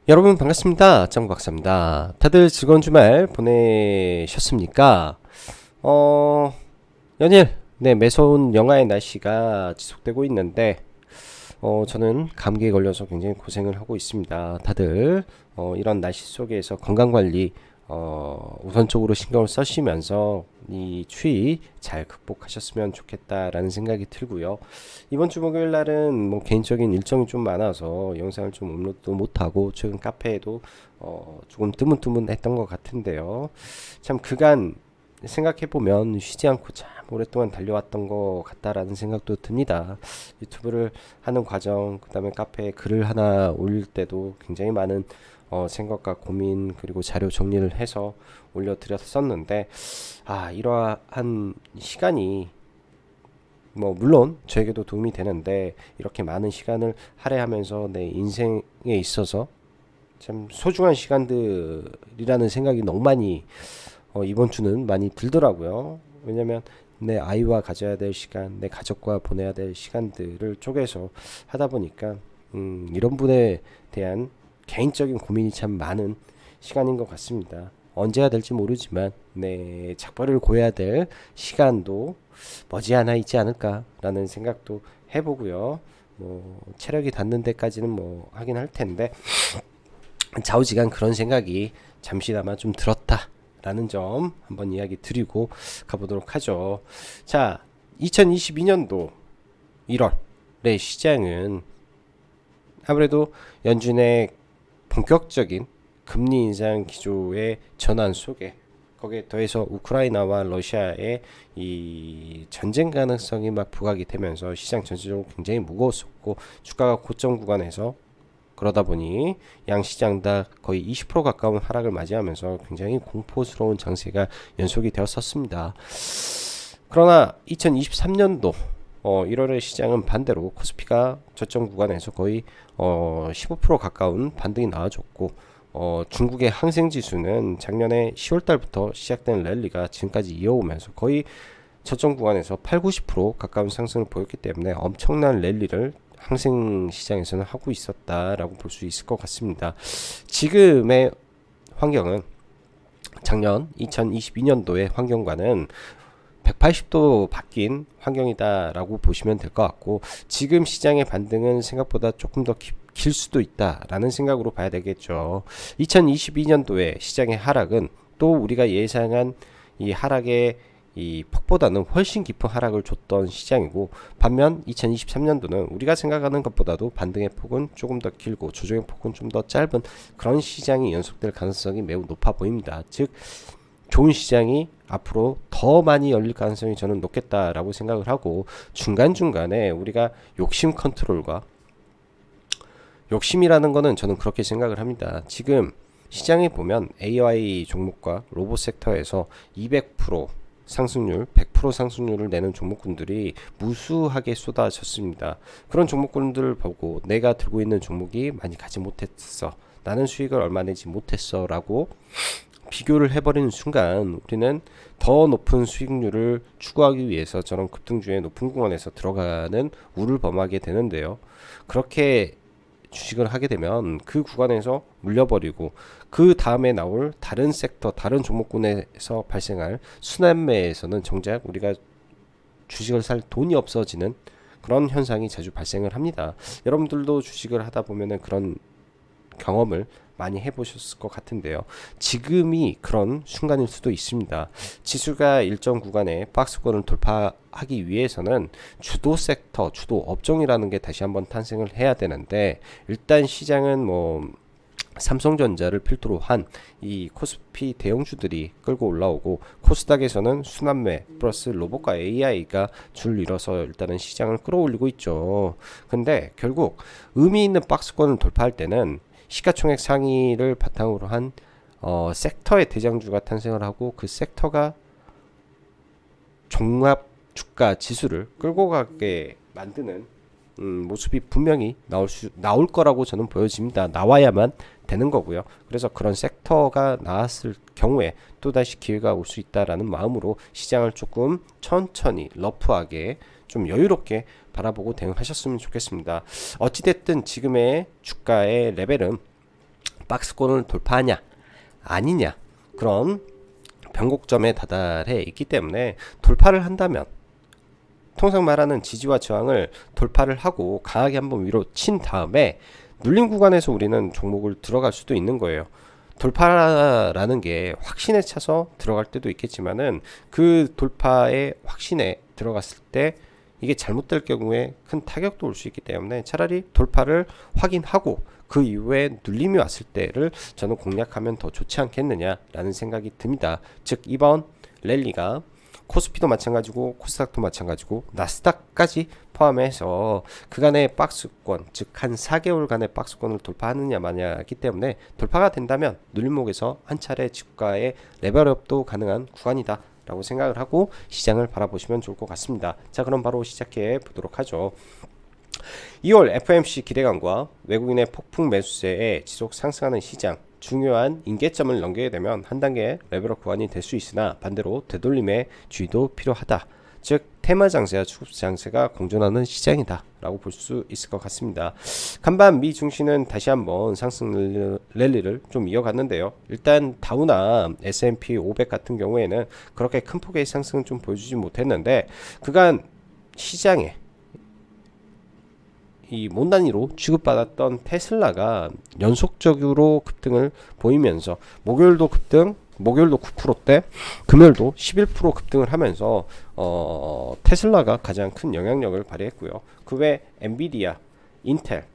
여러분 반갑습니다. 짱박사입니다. 다들 즐거운 주말 보내셨습니까? 어, 연일 매서운 영하의 날씨가 지속되고 있는데 저는 감기에 걸려서 굉장히 고생을 하고 있습니다. 다들 이런 날씨 속에서 건강관리 우선적으로 신경을 쓰시면서 이 추위 잘 극복하셨으면 좋겠다라는 생각이 들고요. 이번 주 목요일 날은 뭐 개인적인 일정이 좀 많아서 영상을 좀 업로드 못하고 최근 카페에도 조금 뜨문뜨문했던 것 같은데요. 참 그간 생각해보면 쉬지 않고 참 오랫동안 달려왔던 것 같다라는 생각도 듭니다. 유튜브를 하는 과정, 그 다음에 카페에 글을 하나 올릴 때도 굉장히 많은 생각과 고민 그리고 자료 정리를 해서 올려드렸었는데 이러한 시간이 뭐 물론 저에게도 도움이 되는데 이렇게 많은 시간을 할애하면서 내 인생에 있어서 참 소중한 시간들이라는 생각이 너무 많이 이번 주는 많이 들더라고요. 왜냐면 내 아이와 가져야 될 시간, 내 가족과 보내야 될 시간들을 쪼개서 하다 보니까 이런 분에 대한 개인적인 고민이 참 많은 시간인 것 같습니다. 언제 해야 될지 모르지만 작별을 고해야 될 시간도 머지않아 있지 않을까라는 생각도 해보고요. 뭐 체력이 닿는 데까지는 뭐 하긴 할 텐데 좌우지간 그런 생각이 잠시나마 좀 들었다라는 점 한번 이야기 드리고 가보도록 하죠. 자, 2022년도 1월의 시장은 아무래도 연준의 본격적인 금리 인상 기조의 전환 속에 거기에 더해서 우크라이나와 러시아의 이 전쟁 가능성이 막 부각이 되면서 시장 전체적으로 굉장히 무거웠었고 주가가 고점 구간에서 그러다 보니 양 시장 다 거의 20% 가까운 하락을 맞이하면서 굉장히 공포스러운 장세가 연속이 되었었습니다. 그러나 2023년도 1월의 시장은 반대로 코스피가 저점 구간에서 거의 15% 가까운 반등이 나와줬고 중국의 항생지수는 작년에 10월 달부터 시작된 랠리가 지금까지 이어오면서 거의 저점 구간에서 8, 90% 가까운 상승을 보였기 때문에 엄청난 랠리를 항생 시장에서는 하고 있었다라고 볼 수 있을 것 같습니다. 지금의 환경은 작년 2022년도의 환경과는 180도 바뀐 환경이다라고 보시면 될 것 같고 지금 시장의 반등은 생각보다 조금 더 길 수도 있다라는 생각으로 봐야 되겠죠. 2022년도의 시장의 하락은 또 우리가 예상한 이 하락의 이 폭보다는 훨씬 깊은 하락을 줬던 시장이고 반면 2023년도는 우리가 생각하는 것보다도 반등의 폭은 조금 더 길고 조정의 폭은 좀 더 짧은 그런 시장이 연속될 가능성이 매우 높아 보입니다. 즉 좋은 시장이 앞으로 더 많이 열릴 가능성이 저는 높겠다라고 생각을 하고 중간중간에 우리가 욕심 컨트롤과 욕심이라는 거는 저는 그렇게 생각을 합니다. 지금 시장에 보면 AI 종목과 로봇 섹터에서 200% 상승률, 100% 상승률을 내는 종목군들이 무수하게 쏟아졌습니다. 그런 종목군들을 보고 내가 들고 있는 종목이 많이 가지 못했어. 나는 수익을 얼마 내지 못했어. 라고 비교를 해버리는 순간 우리는 더 높은 수익률을 추구하기 위해서 저런 급등주의 높은 구간에서 들어가는 우를 범하게 되는데요. 그렇게 주식을 하게 되면 그 구간에서 물려버리고 그 다음에 나올 다른 섹터, 다른 종목군에서 발생할 순환매에서는 정작 우리가 주식을 살 돈이 없어지는 그런 현상이 자주 발생을 합니다. 여러분들도 주식을 하다 보면은 그런 경험을 많이 해보셨을 것 같은데요. 지금이 그런 순간일 수도 있습니다. 지수가 일정 구간에 박스권을 돌파하기 위해서는 주도 섹터, 주도 업종이라는 게 다시 한번 탄생을 해야 되는데 일단 시장은 뭐 삼성전자를 필두로 한 이 코스피 대형주들이 끌고 올라오고 코스닥에서는 순환매 플러스 로봇과 AI가 줄 이뤄서 일단은 시장을 끌어올리고 있죠. 근데 결국 의미 있는 박스권을 돌파할 때는 시가총액 상위를 바탕으로 한 섹터의 대장주가 탄생을 하고 그 섹터가 종합 주가 지수를 끌고 가게 만드는 모습이 분명히 나올 거라고 저는 보여집니다. 나와야만 되는 거고요. 그래서 그런 섹터가 나왔을 경우에 또다시 기회가 올 수 있다라는 마음으로 시장을 조금 천천히 러프하게 좀 여유롭게 바라보고 대응하셨으면 좋겠습니다. 어찌됐든 지금의 주가의 레벨은 박스권을 돌파하냐 아니냐 그런 변곡점에 다달해 있기 때문에 돌파를 한다면 통상 말하는 지지와 저항을 돌파를 하고 강하게 한번 위로 친 다음에 눌림 구간에서 우리는 종목을 들어갈 수도 있는 거예요. 돌파라는 게 확신에 차서 들어갈 때도 있겠지만은 그 돌파의 확신에 들어갔을 때 이게 잘못될 경우에 큰 타격도 올 수 있기 때문에 차라리 돌파를 확인하고 그 이후에 눌림이 왔을 때를 저는 공략하면 더 좋지 않겠느냐라는 생각이 듭니다. 즉 이번 랠리가 코스피도 마찬가지고 코스닥도 마찬가지고 나스닥까지 포함해서 그간의 박스권 즉 한 4개월간의 박스권을 돌파하느냐 마냐이기 때문에 돌파가 된다면 눌림목에서 한 차례 주가의 레벨업도 가능한 구간이다 라고 생각을 하고 시장을 바라보시면 좋을 것 같습니다. 자 그럼 바로 시작해 보도록 하죠. 2월 FOMC 기대감과 외국인의 폭풍 매수세에 지속 상승하는 시장 중요한 임계점을 넘기게 되면 한 단계 레벨업 구간이 될 수 있으나 반대로 되돌림의 주의도 필요하다. 즉 테마 장세와 수급 장세가 공존하는 시장이다 라고 볼 수 있을 것 같습니다. 간밤 미 증시는 다시 한번 상승 랠리를 좀 이어갔는데요. 일단 다우나 S&P 500 같은 경우에는 그렇게 큰 폭의 상승은 좀 보여주지 못했는데 그간 시장에 이 못난이로 취급받았던 테슬라가 연속적으로 급등을 보이면서 목요일도 급등, 목요일도 9%대, 금요일도 11% 급등을 하면서 테슬라가 가장 큰 영향력을 발휘했고요. 그 외 엔비디아, 인텔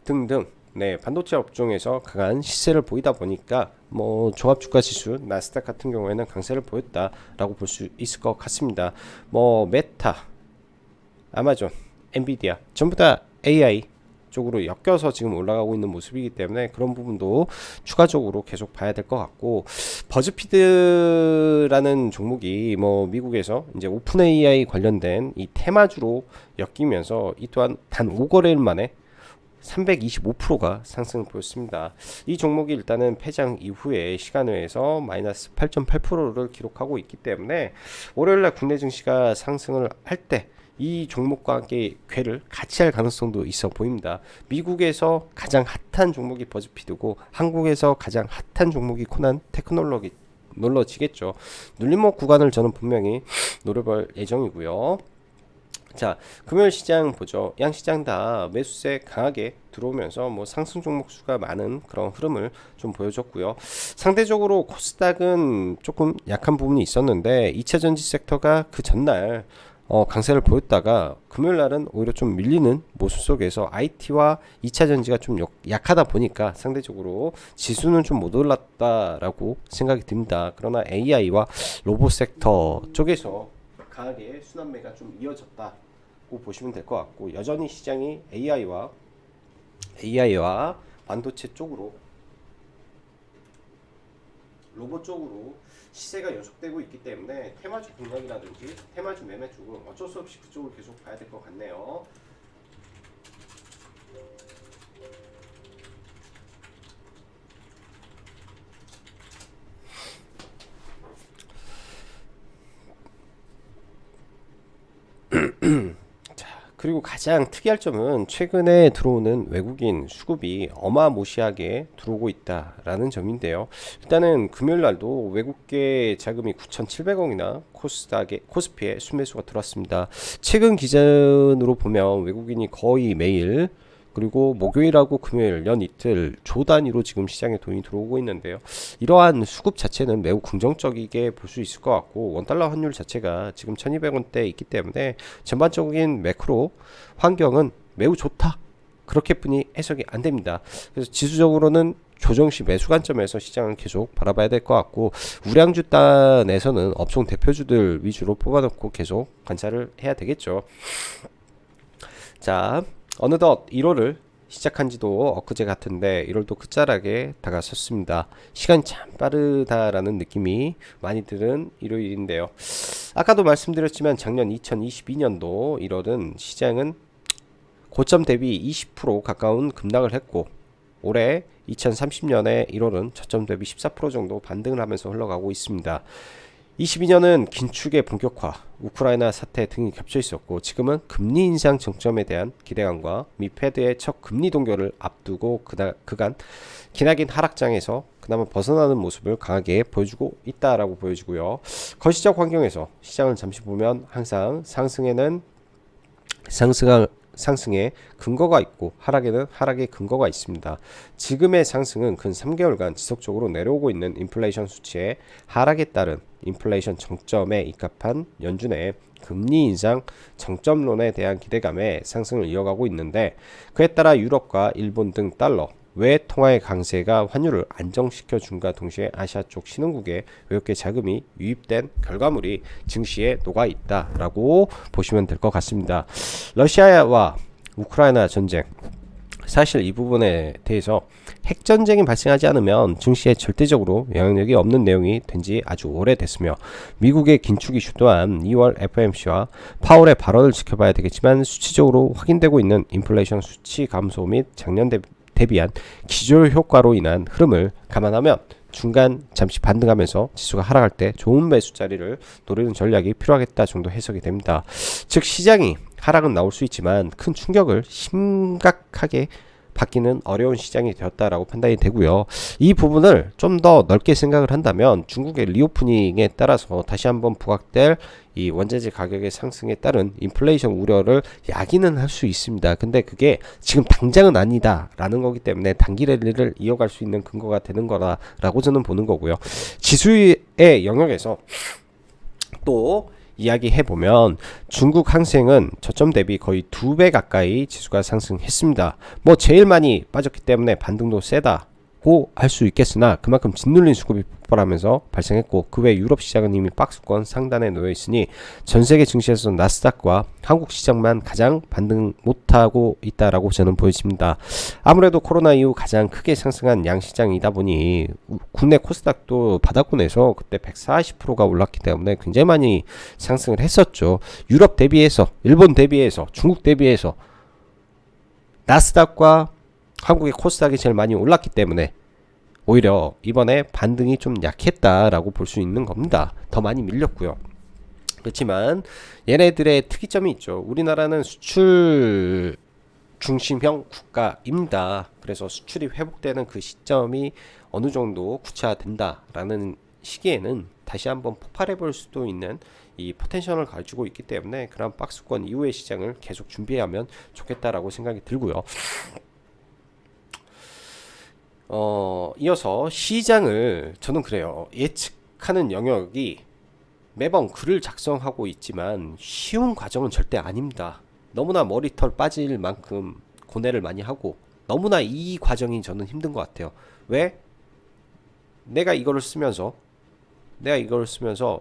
등등 반도체 업종에서 강한 시세를 보이다 보니까 종합주가 지수 나스닥 같은 경우에는 강세를 보였다라고 볼 수 있을 것 같습니다. 메타, 아마존, 엔비디아 전부 다 AI 쪽으로 엮여서 지금 올라가고 있는 모습이기 때문에 그런 부분도 추가적으로 계속 봐야 될 것 같고 버즈피드라는 종목이 미국에서 이제 오픈 AI 관련된 이 테마주로 엮이면서 이 또한 단 5거래일 만에 325%가 상승을 보였습니다. 이 종목이 일단은 폐장 이후에 시간외에서 마이너스 8.8%를 기록하고 있기 때문에 월요일날 국내 증시가 상승을 할 때 이 종목과 함께 궤를 같이 할 가능성도 있어 보입니다. 미국에서 가장 핫한 종목이 버즈피드고 한국에서 가장 핫한 종목이 코난 테크놀로지겠죠. 눌림목 구간을 저는 분명히 노려볼 예정이고요. 자, 금요일 시장 보죠. 양 시장 다 매수세 강하게 들어오면서 상승 종목 수가 많은 그런 흐름을 좀 보여줬고요. 상대적으로 코스닥은 조금 약한 부분이 있었는데 2차전지 섹터가 그 전날 강세를 보였다가 금요일 날은 오히려 좀 밀리는 모습 속에서 IT와 2차전지가 좀 약하다 보니까 상대적으로 지수는 좀 못 올랐다라고 생각이 듭니다. 그러나 AI와 로봇 섹터 쪽에서 강하게 순환매가 좀 이어졌다고 보시면 될 것 같고 여전히 시장이 AI와 반도체 쪽으로 로봇 쪽으로 시세가 연속되고 있기 때문에 테마주 공략이라든지 테마주 매매 쪽은 어쩔 수 없이 그쪽을 계속 봐야 될 것 같네요. 그리고 가장 특이할 점은 최근에 들어오는 외국인 수급이 어마무시하게 들어오고 있다라는 점인데요. 일단은 금요일 날도 외국계 자금이 9,700억이나 코스피에 순매수가 들어왔습니다. 최근 기준으로 보면 외국인이 거의 매일 그리고 목요일하고 금요일 연 이틀 조 단위로 지금 시장에 돈이 들어오고 있는데요. 이러한 수급 자체는 매우 긍정적이게 볼 수 있을 것 같고 원달러 환율 자체가 지금 1200원대에 있기 때문에 전반적인 매크로 환경은 매우 좋다. 그렇게뿐이 해석이 안 됩니다. 그래서 지수적으로는 조정시 매수 관점에서 시장을 계속 바라봐야 될 것 같고 우량주 단에서는 업종 대표주들 위주로 뽑아놓고 계속 관찰을 해야 되겠죠. 자, 어느덧 1월을 시작한 지도 엊그제 같은데 1월도 끝자락에 다가섰습니다. 시간이 참 빠르다라는 느낌이 많이 드는 일요일인데요. 아까도 말씀드렸지만 작년 2022년도 1월은 시장은 고점 대비 20% 가까운 급락을 했고 올해 2030년에 1월은 저점 대비 14% 정도 반등을 하면서 흘러가고 있습니다. 22년은 긴축의 본격화, 우크라이나 사태 등이 겹쳐 있었고 지금은 금리 인상 정점에 대한 기대감과 미 패드의 첫 금리 동결을 앞두고 그간 기나긴 하락장에서 그나마 벗어나는 모습을 강하게 보여주고 있다라고 보여지고요. 거시적 환경에서 시장을 잠시 보면 항상 상승의 근거가 있고 하락에는 하락의 근거가 있습니다. 지금의 상승은 근 3개월간 지속적으로 내려오고 있는 인플레이션 수치의 하락에 따른 인플레이션 정점에 입각한 연준의 금리 인상 정점론에 대한 기대감에 상승을 이어가고 있는데, 그에 따라 유럽과 일본 등 달러 외 통화의 강세가 환율을 안정시켜 준과 동시에 아시아 쪽 신흥국에 외국계 자금이 유입된 결과물이 증시에 녹아 있다라고 보시면 될 것 같습니다. 러시아와 우크라이나 전쟁, 사실 이 부분에 대해서 핵전쟁이 발생하지 않으면 증시에 절대적으로 영향력이 없는 내용이 된 지 아주 오래됐으며, 미국의 긴축 이슈 또한 2월 FOMC와 파월의 발언을 지켜봐야 되겠지만 수치적으로 확인되고 있는 인플레이션 수치 감소 및 작년 대비한 기절 효과로 인한 흐름을 감안하면 중간 잠시 반등하면서 지수가 하락할 때 좋은 매수 자리를 노리는 전략이 필요하겠다 정도 해석이 됩니다. 즉 시장이 하락은 나올 수 있지만 큰 충격을 심각하게 받기는 어려운 시장이 되었다라고 판단이 되고요. 이 부분을 좀 더 넓게 생각을 한다면 중국의 리오프닝에 따라서 다시 한번 부각될 이 원자재 가격의 상승에 따른 인플레이션 우려를 야기는 할 수 있습니다. 근데 그게 지금 당장은 아니다라는 거기 때문에 단기 랠리를 이어갈 수 있는 근거가 되는 거라고 저는 보는 거고요. 지수의 영역에서 또 이야기해보면 중국 항생은 저점 대비 거의 2배 가까이 지수가 상승했습니다. 뭐 제일 많이 빠졌기 때문에 반등도 세다고 할 수 있겠으나 그만큼 짓눌린 수급이 폭발하면서 발생했고, 그 외 유럽 시장은 이미 박스권 상단에 놓여 있으니 전 세계 증시에서 나스닥과 한국 시장만 가장 반등 못하고 있다라고 저는 보여집니다. 아무래도 코로나 이후 가장 크게 상승한 양시장이다 보니 국내 코스닥도 바닥권에서 그때 140%가 올랐기 때문에 굉장히 많이 상승을 했었죠. 유럽 대비해서, 일본 대비해서, 중국 대비해서 나스닥과 한국의 코스닥이 제일 많이 올랐기 때문에 오히려 이번에 반등이 좀 약했다라고 볼 수 있는 겁니다. 더 많이 밀렸고요. 그렇지만 얘네들의 특이점이 있죠. 우리나라는 수출 중심형 국가입니다. 그래서 수출이 회복되는 그 시점이 어느 정도 구체화된다라는 시기에는 다시 한번 폭발해 볼 수도 있는 이 포텐셜을 가지고 있기 때문에 그런 박스권 이후의 시장을 계속 준비하면 좋겠다라고 생각이 들고요. 이어서 시장을 저는 그래요. 예측하는 영역이 매번 글을 작성하고 있지만 쉬운 과정은 절대 아닙니다. 너무나 머리털 빠질 만큼 고뇌를 많이 하고 너무나 이 과정이 저는 힘든 것 같아요. 왜? 내가 이거를 쓰면서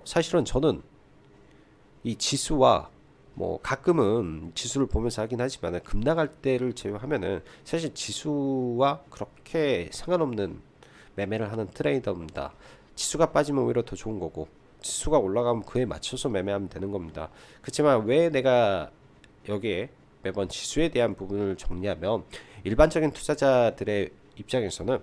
사실은 저는 이 지수와 뭐 가끔은 지수를 보면서 하긴 하지만 급락할 때를 제외하면은 사실 지수와 그렇게 상관없는 매매를 하는 트레이더입니다. 지수가 빠지면 오히려 더 좋은 거고 지수가 올라가면 그에 맞춰서 매매하면 되는 겁니다. 그렇지만 왜 내가 여기에 매번 지수에 대한 부분을 정리하면, 일반적인 투자자들의 입장에서는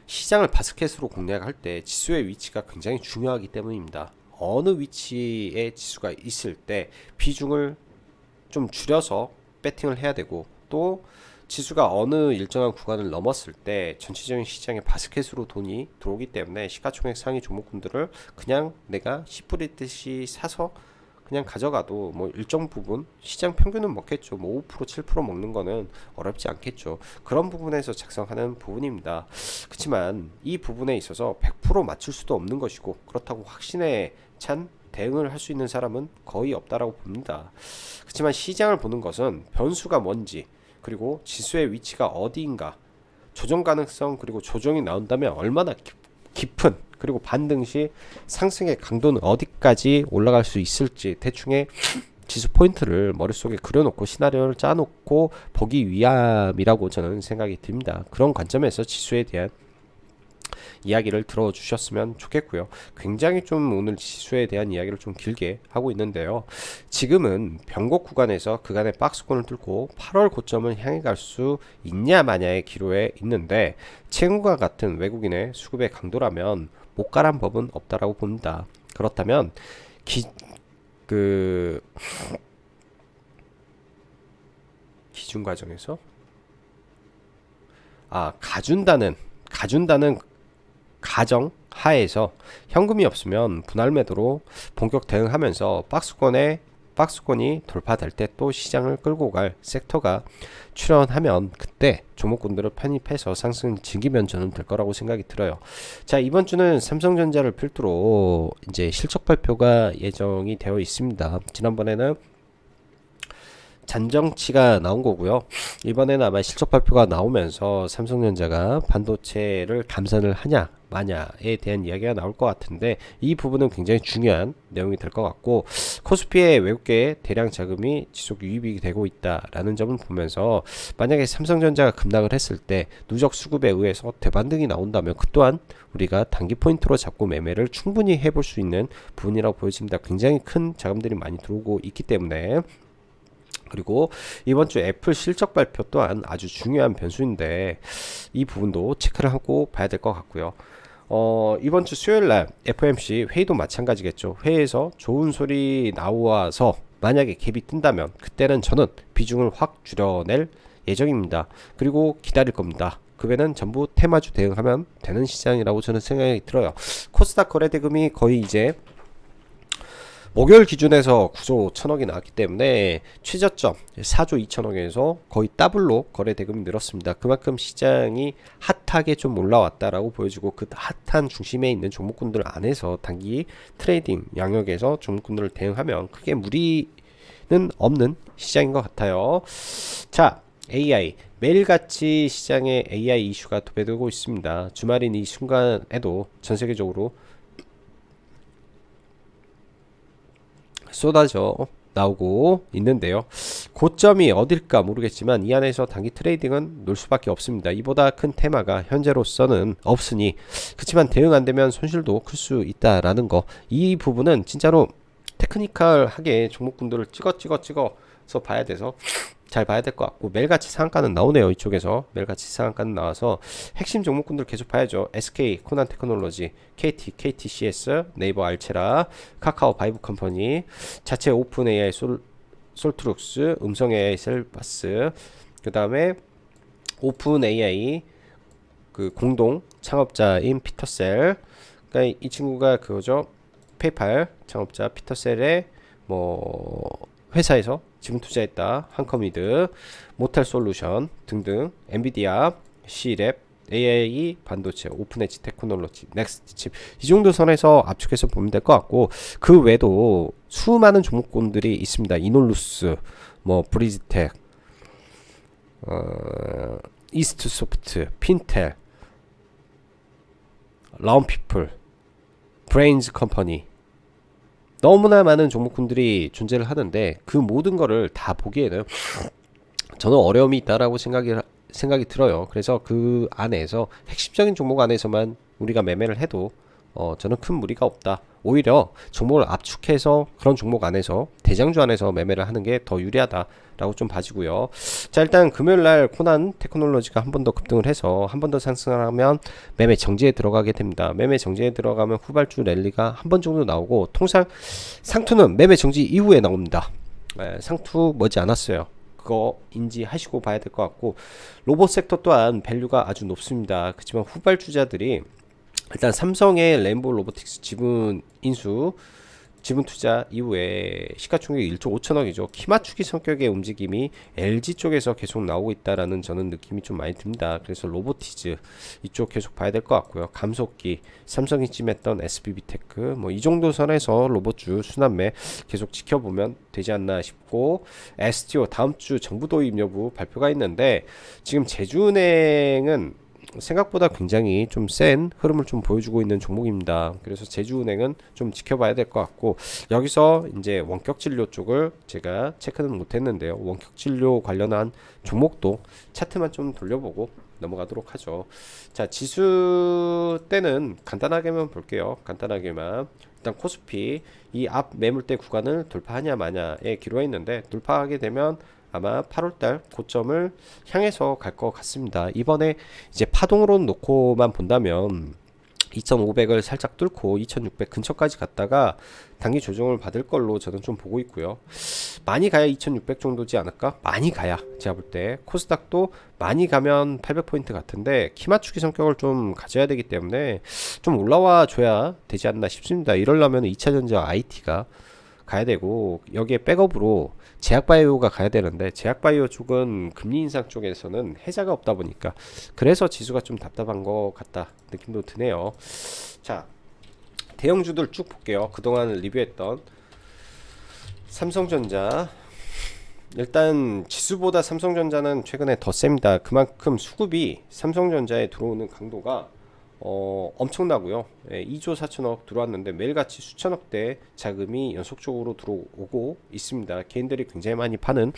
시장을 바스켓으로 공략할 때 지수의 위치가 굉장히 중요하기 때문입니다. 어느 위치에 지수가 있을 때 비중을 좀 줄여서 배팅을 해야 되고, 또 지수가 어느 일정한 구간을 넘었을 때 전체적인 시장에 바스켓으로 돈이 들어오기 때문에 시가총액 상위 종목군들을 그냥 내가 씨 뿌리듯이 사서 그냥 가져가도 뭐 일정 부분 시장 평균은 먹겠죠. 뭐 5% 7% 먹는 거는 어렵지 않겠죠. 그런 부분에서 작성하는 부분입니다. 그렇지만 이 부분에 있어서 100% 맞출 수도 없는 것이고, 그렇다고 확신에 찬 대응을 할 수 있는 사람은 거의 없다라고 봅니다. 그렇지만 시장을 보는 것은 변수가 뭔지, 그리고 지수의 위치가 어디인가, 조정 가능성, 그리고 조정이 나온다면 얼마나 깊은, 그리고 반등 시 상승의 강도는 어디까지 올라갈 수 있을지 대충의 지수 포인트를 머릿속에 그려놓고 시나리오를 짜놓고 보기 위함이라고 저는 생각이 듭니다. 그런 관점에서 지수에 대한 이야기를 들어주셨으면 좋겠고요. 굉장히 좀 오늘 지수에 대한 이야기를 좀 길게 하고 있는데요. 지금은 변곡 구간에서 그간의 박스권을 뚫고 8월 고점을 향해 갈 수 있냐 마냐의 기로에 있는데, 채무가 같은 외국인의 수급의 강도라면 못 가란 법은 없다라고 봅니다. 그렇다면 그 기준 과정에서 가준다는 가정 하에서 현금이 없으면 분할 매도로 본격 대응하면서 박스권이 돌파될 때 또 시장을 끌고 갈 섹터가 출현하면 그때 종목군들을 편입해서 상승 즐기면 저는 될 거라고 생각이 들어요. 자, 이번 주는 삼성전자를 필두로 이제 실적 발표가 예정이 되어 있습니다. 지난번에는 잔정치가 나온 거고요. 이번에는 아마 실적 발표가 나오면서 삼성전자가 반도체를 감산을 하냐 마냐에 대한 이야기가 나올 것 같은데, 이 부분은 굉장히 중요한 내용이 될 것 같고, 코스피의 외국계 대량 자금이 지속 유입이 되고 있다라는 점을 보면서 만약에 삼성전자가 급락을 했을 때 누적 수급에 의해서 대반등이 나온다면 그 또한 우리가 단기 포인트로 잡고 매매를 충분히 해볼 수 있는 부분이라고 보여집니다. 굉장히 큰 자금들이 많이 들어오고 있기 때문에. 그리고 이번 주 애플 실적 발표 또한 아주 중요한 변수인데 이 부분도 체크를 하고 봐야 될 것 같고요. 이번 주 수요일날 FOMC 회의도 마찬가지겠죠. 회의에서 좋은 소리 나와서 만약에 갭이 뜬다면 그때는 저는 비중을 확 줄여낼 예정입니다. 그리고 기다릴 겁니다. 그 외에는 전부 테마주 대응하면 되는 시장이라고 저는 생각이 들어요. 코스닥 거래대금이 거의 이제 목요일 기준에서 9조 1천억이 나왔기 때문에 최저점 4조 2천억에서 거의 더블로 거래 대금이 늘었습니다. 그만큼 시장이 핫하게 좀 올라왔다라고 보여지고, 그 핫한 중심에 있는 종목군들 안에서 단기 트레이딩 영역에서 종목군들을 대응하면 크게 무리는 없는 시장인 것 같아요. 자, AI 매일같이 시장에 AI 이슈가 도배되고 있습니다. 주말인 이 순간에도 전 세계적으로 쏟아져 나오고 있는데요. 고점이 어딜까 모르겠지만 이 안에서 단기 트레이딩은 놀 수밖에 없습니다. 이보다 큰 테마가 현재로서는 없으니, 그렇지만 대응 안 되면 손실도 클 수 있다라는 거, 이 부분은 진짜로 테크니컬하게 종목군들을 찍어서 봐야 돼서 잘 봐야 될 것 같고, 매일같이 상한가는 나오네요. 이쪽에서 매일같이 상한가는 나와서 핵심 종목군들 계속 봐야죠. SK, 코난 테크놀로지, KT, KTCS, 네이버 알체라, 카카오 바이브 컴퍼니, 자체 오픈 AI 솔트룩스, 음성 AI 셀바스, 그 다음에 오픈 AI 그 공동 창업자인 피터셀, 그러니까 이 친구가 그거죠. 페이팔 창업자 피터셀의 뭐 회사에서 지분 투자했다. 한컴미드, 모탈 솔루션 등등, 엔비디아, C랩, AI 반도체, 오픈엣지 테크놀로지, 넥스트 칩, 이 정도 선에서 압축해서 보면 될 것 같고, 그 외에도 수많은 종목군들이 있습니다. 이놀루스, 뭐 브리즈텍, 이스트소프트, 핀텔, 라운피플, 브레인즈 컴퍼니, 너무나 많은 종목군들이 존재를 하는데 그 모든 거를 다 보기에는 저는 어려움이 있다라고 생각이 들어요. 그래서 그 안에서 핵심적인 종목 안에서만 우리가 매매를 해도 저는 큰 무리가 없다. 오히려 종목을 압축해서 그런 종목 안에서 대장주 안에서 매매를 하는 게 더 유리하다라고 좀 봐지고요. 자, 일단 금요일날 코난 테크놀로지가 한 번 더 급등을 해서 한 번 더 상승을 하면 매매 정지에 들어가게 됩니다. 매매 정지에 들어가면 후발주 랠리가 한 번 정도 나오고, 통상 상투는 매매 정지 이후에 나옵니다. 상투 머지 않았어요. 그거 인지하시고 봐야 될 것 같고, 로봇 섹터 또한 밸류가 아주 높습니다. 그렇지만 후발주자들이 일단 삼성의 램보 로보틱스 지분 투자 이후에 시가총액 1조 5천억이죠. 키 맞추기 성격의 움직임이 LG 쪽에서 계속 나오고 있다라는 저는 느낌이 좀 많이 듭니다. 그래서 로보티즈 이쪽 계속 봐야 될 것 같고요. 감속기, 삼성이 찜했던 SBB테크, 뭐 이 정도 선에서 로봇주 순환매 계속 지켜보면 되지 않나 싶고, STO 다음 주 정부 도입 여부 발표가 있는데, 지금 제주은행은 생각보다 굉장히 좀 센 흐름을 좀 보여주고 있는 종목입니다. 그래서 제주은행은 좀 지켜봐야 될 것 같고, 여기서 이제 원격진료 쪽을 제가 체크는 못했는데요. 원격진료 관련한 종목도 차트만 좀 돌려보고 넘어가도록 하죠. 자, 지수 때는 간단하게만 볼게요. 간단하게만. 일단 코스피 이 앞 매물대 구간을 돌파하냐 마냐에 기로가 있는데, 돌파하게 되면 아마 8월달 고점을 향해서 갈 것 같습니다. 이번에 이제 파동으로 놓고만 본다면 2500을 살짝 뚫고 2600 근처까지 갔다가 단기 조정을 받을 걸로 저는 좀 보고 있고요. 많이 가야 2600 정도지 않을까? 많이 가야 제가 볼 때 코스닥도 많이 가면 800포인트 같은데 키 맞추기 성격을 좀 가져야 되기 때문에 좀 올라와 줘야 되지 않나 싶습니다. 이러려면 2차전지와 IT가 가야 되고 여기에 백업으로 제약바이오가 가야 되는데 제약바이오 쪽은 금리 인상 쪽에서는 해자가 없다 보니까 그래서 지수가 좀 답답한 것 같다 느낌도 드네요. 자, 대형주들 쭉 볼게요. 그동안 리뷰했던 삼성전자, 일단 지수보다 삼성전자는 최근에 더 셉니다. 그만큼 수급이 삼성전자에 들어오는 강도가 엄청나고요. 2조 4천억 들어왔는데 매일같이 수천억대 자금이 연속적으로 들어오고 있습니다. 개인들이 굉장히 많이 파는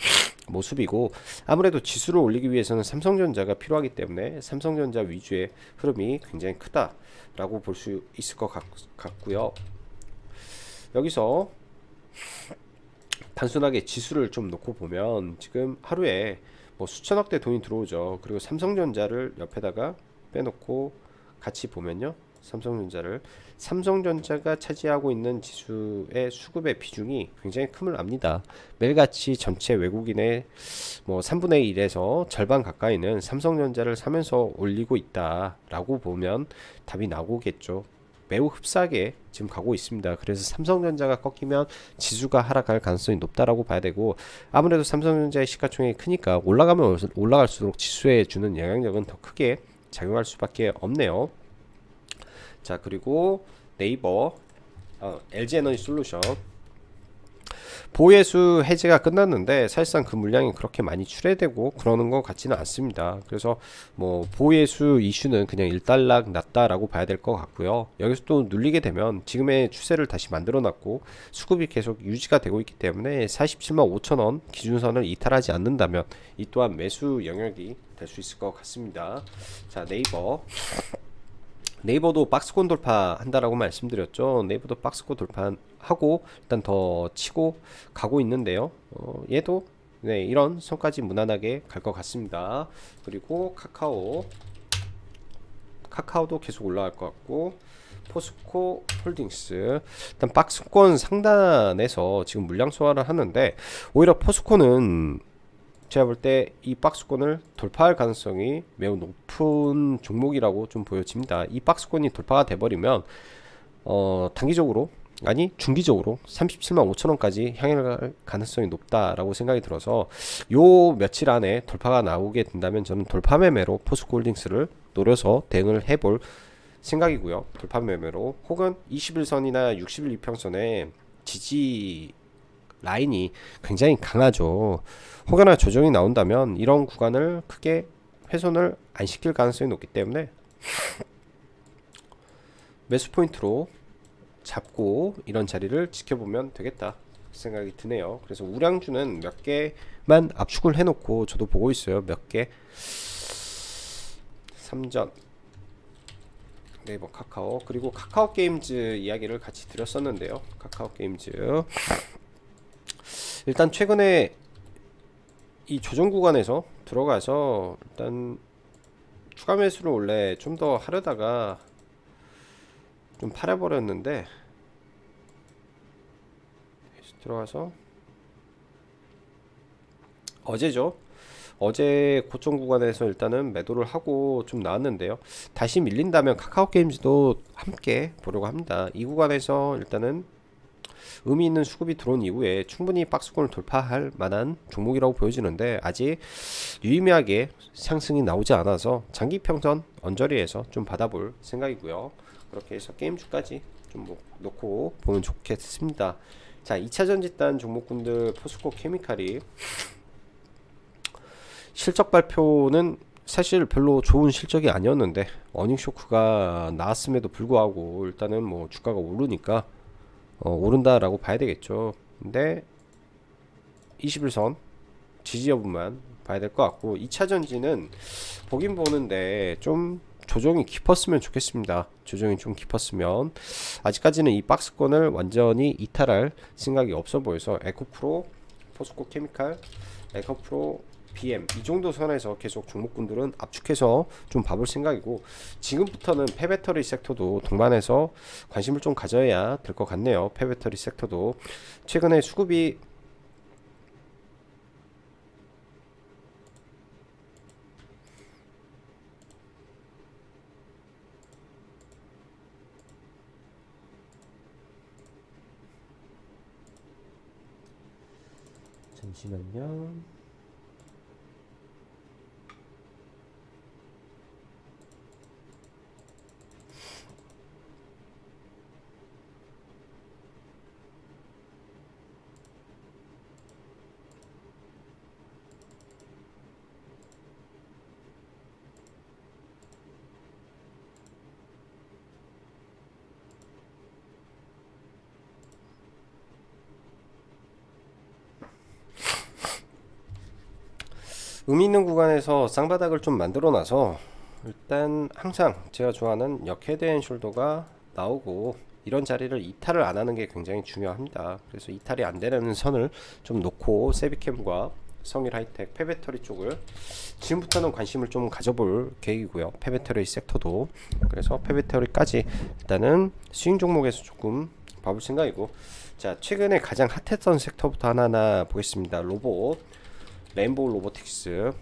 모습이고 아무래도 지수를 올리기 위해서는 삼성전자가 필요하기 때문에 삼성전자 위주의 흐름이 굉장히 크다라고 볼 수 있을 것 같고요. 여기서 단순하게 지수를 좀 놓고 보면 지금 하루에 뭐 수천억대 돈이 들어오죠. 그리고 삼성전자를 옆에다가 빼놓고 같이 보면요. 삼성전자가 차지하고 있는 지수의 수급의 비중이 굉장히 큼을 압니다. 매일같이 전체 외국인의 뭐 3분의 1에서 절반 가까이는 삼성전자를 사면서 올리고 있다라고 보면 답이 나오겠죠. 매우 흡사하게 지금 가고 있습니다. 그래서 삼성전자가 꺾이면 지수가 하락할 가능성이 높다라고 봐야 되고 아무래도 삼성전자의 시가총액이 크니까 올라가면 올라갈수록 지수에 주는 영향력은 더 크게 작용할 수밖에 없네요. 자, 그리고 네이버, LG에너지솔루션 보혜수 해제가 끝났는데 사실상 그 물량이 그렇게 많이 출회되고 그러는 것 같지는 않습니다. 그래서 뭐 보혜수 이슈는 그냥 일단락 났다라고 봐야 될 것 같고요. 여기서 또 눌리게 되면 지금의 추세를 다시 만들어 놨고 수급이 계속 유지가 되고 있기 때문에 47만 5천원 기준선을 이탈하지 않는다면 이 또한 매수 영역이 될 수 있을 것 같습니다. 자, 네이버도 박스권 돌파한다라고 말씀드렸죠. 네이버도 박스권 돌파하고 일단 더 치고 가고 있는데요. 얘도 네, 이런 선까지 무난하게 갈 것 같습니다. 그리고 카카오도 계속 올라갈 것 같고 포스코 홀딩스 일단 박스권 상단에서 지금 물량 소화를 하는데 오히려 포스코는 제가 볼 때 이 박스권을 돌파할 가능성이 매우 높은 종목이라고 좀 보여집니다. 이 박스권이 돌파가 돼버리면 단기적으로 아니 중기적으로 37만 5천원까지 향해 갈 가능성이 높다라고 생각이 들어서 요 며칠 안에 돌파가 나오게 된다면 저는 돌파 매매로 포스코 홀딩스를 노려서 대응을 해볼 생각이고요. 돌파 매매로 혹은 21선이나 60일 이평선에 지지 라인이 굉장히 강하죠. 혹여나 조정이 나온다면 이런 구간을 크게 훼손을 안 시킬 가능성이 높기 때문에 매수 포인트로 잡고 이런 자리를 지켜보면 되겠다 생각이 드네요. 그래서 우량주는 몇 개만 압축을 해놓고 저도 보고 있어요. 몇 개. 삼전, 네이버, 카카오, 그리고 카카오 게임즈 이야기를 같이 드렸었는데요. 카카오 게임즈 일단 최근에 이 조정 구간에서 들어가서 일단 추가 매수를 원래 좀 더 하려다가 좀 팔아버렸는데 들어가서 어제죠. 어제 고점 구간에서 일단은 매도를 하고 좀 나왔는데요. 다시 밀린다면 카카오 게임즈도 함께 보려고 합니다. 이 구간에서 일단은 의미 있는 수급이 들어온 이후에 충분히 박스권을 돌파할 만한 종목이라고 보여지는데 아직 유의미하게 상승이 나오지 않아서 장기 평선 언저리에서 좀 받아볼 생각이고요. 그렇게 해서 게임주까지 좀 놓고 보면 좋겠습니다. 자, 2차전 집단 종목군들 포스코 케미칼이 실적 발표는 사실 별로 좋은 실적이 아니었는데 어닝 쇼크가 나왔음에도 불구하고 일단은 뭐 주가가 오르니까 오른다라고 봐야 되겠죠. 근데 21선 지지 여부만 봐야 될 것 같고 2차전지는 보긴 보는데 좀 조정이 깊었으면 좋겠습니다. 조정이 좀 깊었으면 아직까지는 이 박스권을 완전히 이탈할 생각이 없어 보여서 에코프로, 포스코 케미칼 에코프로, BM 이 정도 선에서 계속 종목군들은 압축해서 좀 봐볼 생각이고, 지금부터는 폐배터리 섹터도 동반해서 관심을 좀 가져야 될 것 같네요. 폐배터리 섹터도 최근에 수급이 잠시만요. 의미 있는 구간에서 쌍바닥을 좀 만들어 놔서 일단 항상 제가 좋아하는 역헤드앤숄더가 나오고, 이런 자리를 이탈을 안 하는 게 굉장히 중요합니다. 그래서 이탈이 안 되는 선을 좀 놓고 세비캠과 성일 하이텍, 폐배터리 쪽을 지금부터는 관심을 좀 가져볼 계획이고요. 폐배터리 섹터도. 그래서 폐배터리까지 일단은 스윙 종목에서 조금 봐볼 생각이고, 자, 최근에 가장 핫했던 섹터부터 하나하나 보겠습니다. 로봇, 레인보우 로보틱스.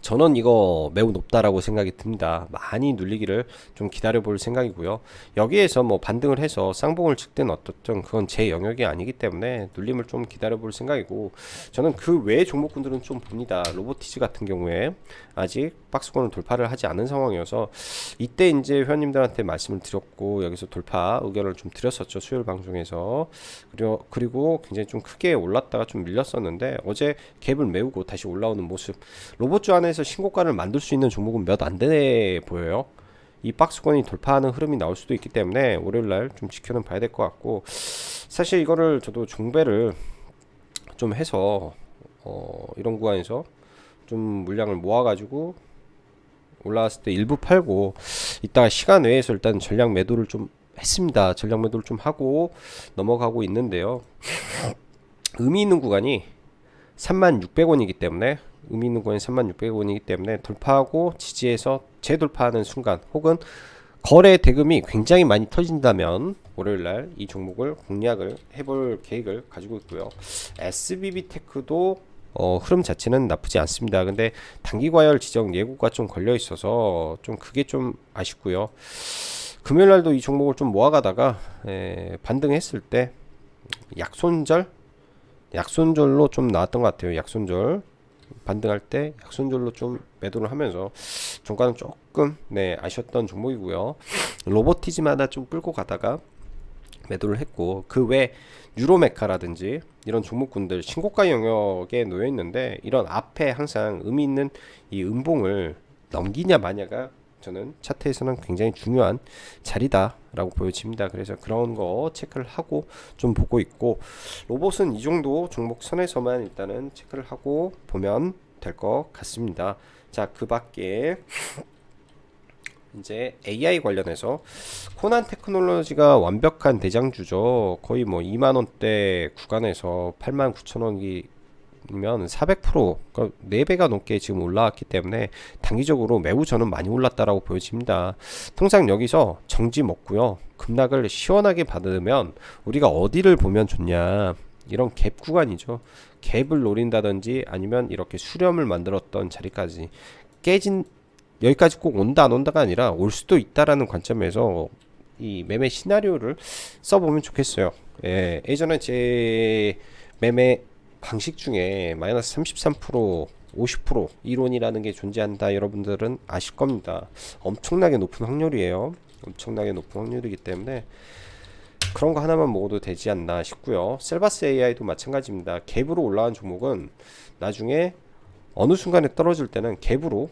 저는 이거 매우 높다라고 생각이 듭니다. 많이 눌리기를 좀 기다려 볼 생각이고요. 여기에서 뭐 반등을 해서 쌍봉을 찍든 어떻든 그건 제 영역이 아니기 때문에 눌림을 좀 기다려 볼 생각이고, 저는 그 외의 종목군들은 좀 봅니다. 로보티즈 같은 경우에 아직 박스권을 돌파를 하지 않은 상황이어서 이때 이제 회원님들한테 말씀을 드렸고, 여기서 돌파 의견을 좀 드렸었죠, 수요일 방송에서. 그리고 굉장히 좀 크게 올랐다가 좀 밀렸었는데 어제 갭을 메우고 다시 올라오는 모습. 로봇주 안에서 신고가를 만들 수 있는 종목은 몇 안 돼 보여요. 이 박스권이 돌파하는 흐름이 나올 수도 있기 때문에 월요일날 좀 지켜는 봐야 될 것 같고, 사실 이거를 저도 종배를 좀 해서 이런 구간에서 좀 물량을 모아가지고 올라왔을 때 일부 팔고, 이따가 시간 외에서 일단 전량 매도를 좀 했습니다. 전량 매도를 좀 하고 넘어가고 있는데요. 의미 있는 구간이 36,600원이기 때문에, 의미 있는 구간이 36,600원이기 때문에 돌파하고 지지해서 재돌파하는 순간, 혹은 거래 대금이 굉장히 많이 터진다면 월요일날 이 종목을 공략을 해볼 계획을 가지고 있고요. SBB테크도 흐름 자체는 나쁘지 않습니다. 근데 단기 과열 지정 예고가 좀 걸려 있어서 좀 그게 좀 아쉽고요. 금요일날도 이 종목을 좀 모아가다가 반등했을 때 약손절로 좀 나왔던 것 같아요. 약손절 반등할 때 약손절로 좀 매도를 하면서 종가는 조금 아쉬웠던 종목이고요. 로보티즈마다 좀 끌고 가다가 매도를 했고, 그 외 유로메카라든지 이런 종목군들 신고가 영역에 놓여 있는데, 이런 앞에 항상 의미 있는 이 음봉을 넘기냐 마냐가 저는 차트에서는 굉장히 중요한 자리다라고 보여집니다. 그래서 그런 거 체크를 하고 좀 보고 있고, 로봇은 이 정도 종목 선에서만 일단은 체크를 하고 보면 될 것 같습니다. 자, 그 밖에 이제 AI 관련해서 코난 테크놀로지가 완벽한 대장주죠. 거의 뭐 2만원대 구간에서 89,000원이면 400%, 그러니까 4배가 넘게 지금 올라왔기 때문에 단기적으로 매우 저는 많이 올랐다라고 보여집니다. 통상 여기서 정지 먹고요, 급락을 시원하게 받으면 우리가 어디를 보면 좋냐, 이런 갭 구간이죠. 갭을 노린다든지 아니면 이렇게 수렴을 만들었던 자리까지 깨진, 여기까지 꼭 온다 안 온다가 아니라 올 수도 있다라는 관점에서 이 매매 시나리오를 써보면 좋겠어요. 예전에 제 매매 방식 중에 마이너스 33%, 50% 이론이라는 게 존재한다, 여러분들은 아실 겁니다. 엄청나게 높은 확률이에요. 엄청나게 높은 확률이기 때문에 그런 거 하나만 먹어도 되지 않나 싶고요. 셀바스 AI도 마찬가지입니다. 갭으로 올라간 종목은 나중에 어느 순간에 떨어질 때는 갭으로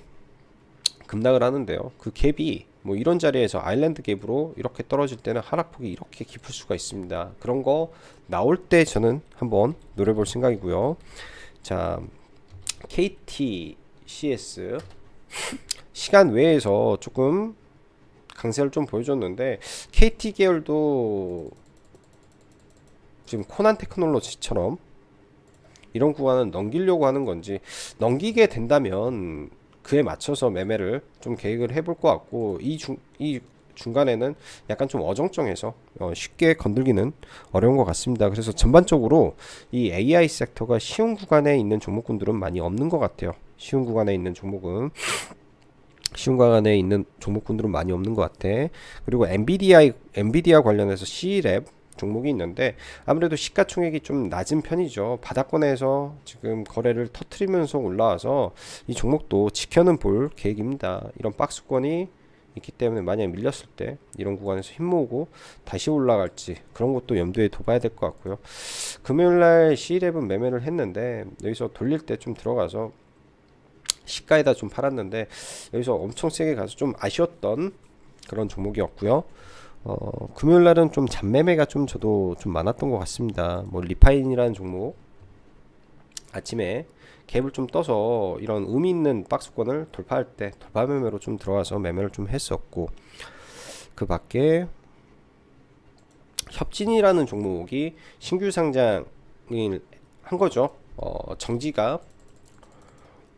급락을 하는데요. 그 갭이 뭐 이런 자리에서 아일랜드 갭으로 이렇게 떨어질 때는 하락폭이 이렇게 깊을 수가 있습니다. 그런 거 나올 때 저는 한번 노려볼 생각이고요. 자, KTCS 시간 외에서 조금 강세를 좀 보여줬는데, KT 계열도 지금 코난 테크놀로지처럼 이런 구간은 넘기려고 하는 건지, 넘기게 된다면 그에 맞춰서 매매를 좀 계획을 해볼 것 같고, 이 중간에는 약간 좀 어정쩡해서 쉽게 건들기는 어려운 것 같습니다. 그래서 전반적으로 이 AI 섹터가 쉬운 구간에 있는 종목군들은 많이 없는 것 같아요. 쉬운 구간에 있는 종목군들은 많이 없는 것 같아. 그리고 엔비디아 관련해서 C랩 종목이 있는데, 아무래도 시가총액이 좀 낮은 편이죠. 바닥권에서 지금 거래를 터트리면서 올라와서 이 종목도 지켜는 볼 계획입니다. 이런 박스권이 있기 때문에 만약에 밀렸을 때 이런 구간에서 힘 모으고 다시 올라갈지, 그런 것도 염두에 둬봐야 될 것 같고요. 금요일날 C랩은 매매를 했는데, 여기서 돌릴 때 좀 들어가서 시가에다 좀 팔았는데, 여기서 엄청 세게 가서 좀 아쉬웠던 그런 종목이었고요. 금요일 날은 좀 잡매매가 좀 저도 좀 많았던 것 같습니다. 뭐 리파인이라는 종목 아침에 갭을 좀 떠서 이런 의미 있는 박스권을 돌파할 때 돌파 매매로 좀 들어와서 매매를 좀 했었고, 그 밖에 협진이라는 종목이 신규 상장을 한 거죠. 정지가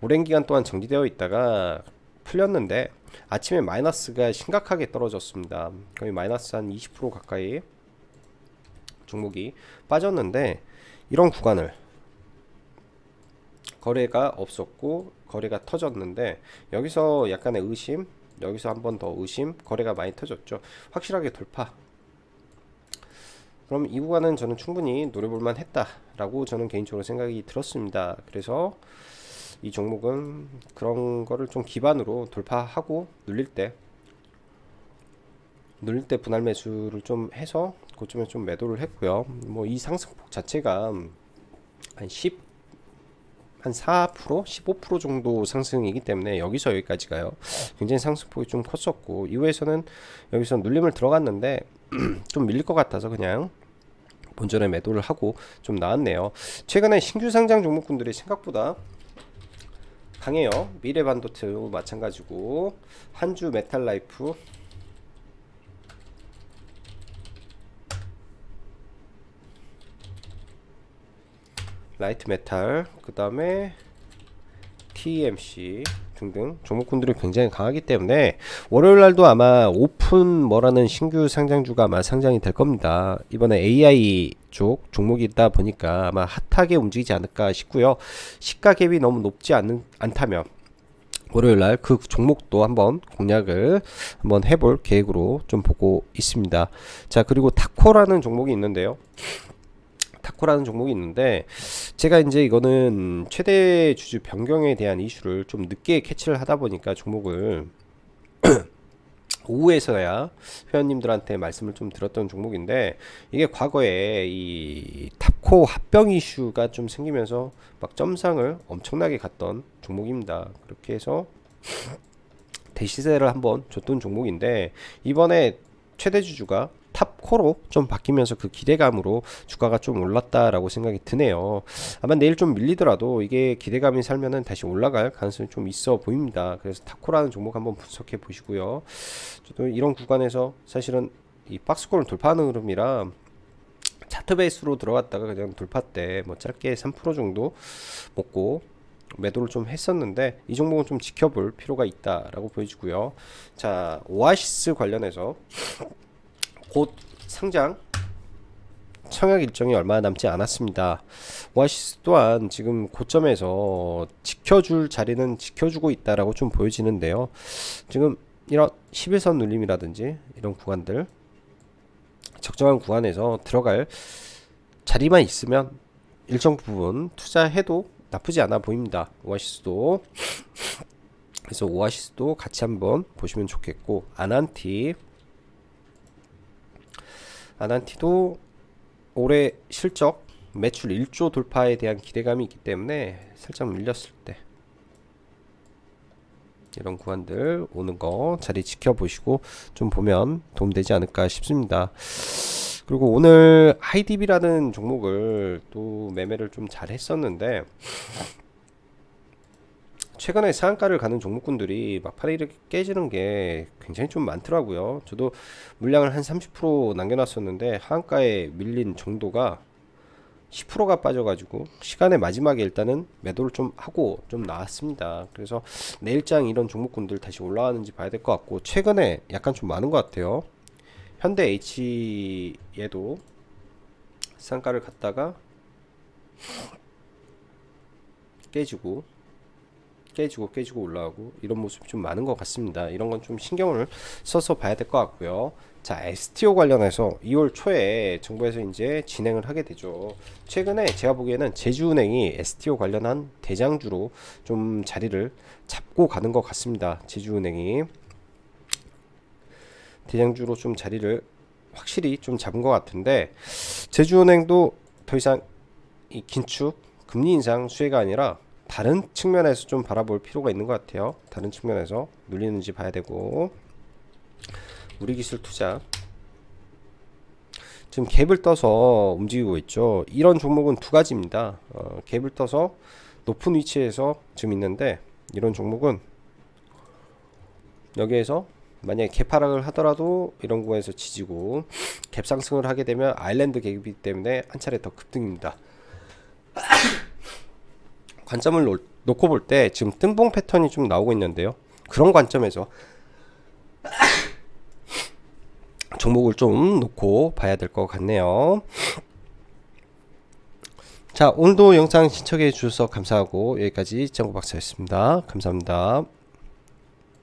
오랜 기간 동안 정지되어 있다가 풀렸는데, 아침에 마이너스가 심각하게 떨어졌습니다. 거의 마이너스 한 20% 가까이 종목이 빠졌는데, 이런 구간을 거래가 없었고 거래가 터졌는데, 여기서 약간의 의심, 여기서 한 번 더 의심, 거래가 많이 터졌죠. 확실하게 돌파. 그럼 이 구간은 저는 충분히 노려볼만 했다라고 저는 개인적으로 생각이 들었습니다. 그래서 이 종목은 그런 거를 좀 기반으로 돌파하고 눌릴 때 분할 매수를 좀 해서 그쯤에 좀 매도를 했고요. 뭐 이 상승폭 자체가 한 4%, 15% 정도 상승이기 때문에 여기서 여기까지 가요. 굉장히 상승폭이 좀 컸었고, 이후에서는 여기서 눌림을 들어갔는데 좀 밀릴 것 같아서 그냥 본전에 매도를 하고 좀 나왔네요. 최근에 신규 상장 종목군들이 생각보다 강해요. 미래반도체도 마찬가지고, 한주 메탈라이프, 라이트 메탈, 그 다음에 TMC 등등 종목군들이 굉장히 강하기 때문에 월요일 날도 아마 오픈 뭐라는 신규 상장주가 아마 상장이 될 겁니다. 이번에 AI 쪽 종목이 있다 보니까 아마 핫하게 움직이지 않을까 싶고요. 시가 갭이 너무 높지 않다면 월요일 날 그 종목도 한번 공략을 한번 해볼 계획으로 좀 보고 있습니다. 자, 그리고 타코라는 종목이 있는데요. 제가 이제 이거는 최대 주주 변경에 대한 이슈를 좀 늦게 캐치를 하다 보니까 종목을 오후에서야 회원님들한테 말씀을 좀 드렸던 종목인데, 이게 과거에 이 탑코 합병 이슈가 좀 생기면서 막 점상을 엄청나게 갔던 종목입니다. 그렇게 해서 대시세를 한번 줬던 종목인데, 이번에 최대 주주가 탑코로 좀 바뀌면서 그 기대감으로 주가가 좀 올랐다라고 생각이 드네요. 아마 내일 좀 밀리더라도 이게 기대감이 살면은 다시 올라갈 가능성이 좀 있어 보입니다. 그래서 탑코라는 종목 한번 분석해 보시고요. 저도 이런 구간에서 사실은 이 박스권을 돌파하는 흐름이라 차트 베이스로 들어갔다가 그냥 돌파 때 뭐 짧게 3% 정도 먹고 매도를 좀 했었는데, 이 종목은 좀 지켜볼 필요가 있다라고 보여지고요. 자, 오아시스 관련해서 곧 상장 청약 일정이 얼마 남지 않았습니다. 오아시스 또한 지금 고점에서 지켜줄 자리는 지켜주고 있다라고 좀 보여지는데요. 지금 이런 11선 눌림이라든지 이런 구간들, 적정한 구간에서 들어갈 자리만 있으면 일정 부분 투자해도 나쁘지 않아 보입니다. 오아시스도. 그래서 오아시스도 같이 한번 보시면 좋겠고, 아난티도 올해 실적 매출 1조 돌파에 대한 기대감이 있기 때문에 살짝 밀렸을 때 이런 구간들 오는 거 자리 지켜보시고 좀 보면 도움되지 않을까 싶습니다. 그리고 오늘 하이디비라는 종목을 또 매매를 좀 잘 했었는데, 최근에 상한가를 가는 종목군들이 막판에 이렇게 깨지는 게 굉장히 좀 많더라고요. 저도 물량을 한 30% 남겨놨었는데 하한가에 밀린 정도가 10%가 빠져가지고 시간의 마지막에 일단은 매도를 좀 하고 좀 나왔습니다. 그래서 내일장 이런 종목군들 다시 올라가는지 봐야 될 것 같고, 최근에 약간 좀 많은 것 같아요. 현대 H에도 상가를 갔다가 깨지고 올라가고 이런 모습이 좀 많은 것 같습니다. 이런 건 좀 신경을 써서 봐야 될 것 같고요. 자, STO 관련해서 2월 초에 정부에서 이제 진행을 하게 되죠. 최근에 제가 보기에는 제주은행이 STO 관련한 대장주로 좀 자리를 잡고 가는 것 같습니다. 제주은행이 대장주로 좀 자리를 확실히 좀 잡은 것 같은데, 제주은행도 더 이상 이 긴축 금리 인상 수혜가 아니라 다른 측면에서 좀 바라볼 필요가 있는 것 같아요. 다른 측면에서 눌리는지 봐야 되고, 우리기술 투자 지금 갭을 떠서 움직이고 있죠. 이런 종목은 두 가지입니다. 갭을 떠서 높은 위치에서 지금 있는데, 이런 종목은 여기에서 만약에 갭 하락을 하더라도 이런 구간에서 지지고, 갭 상승을 하게 되면 아일랜드 갭이기 때문에 한 차례 더 급등입니다. 관점을 놓고 볼 때 지금 뜬봉 패턴이 좀 나오고 있는데요. 그런 관점에서 종목을 좀 놓고 봐야 될 것 같네요. 자, 오늘도 영상 시청해 주셔서 감사하고, 여기까지 정보박사였습니다. 감사합니다.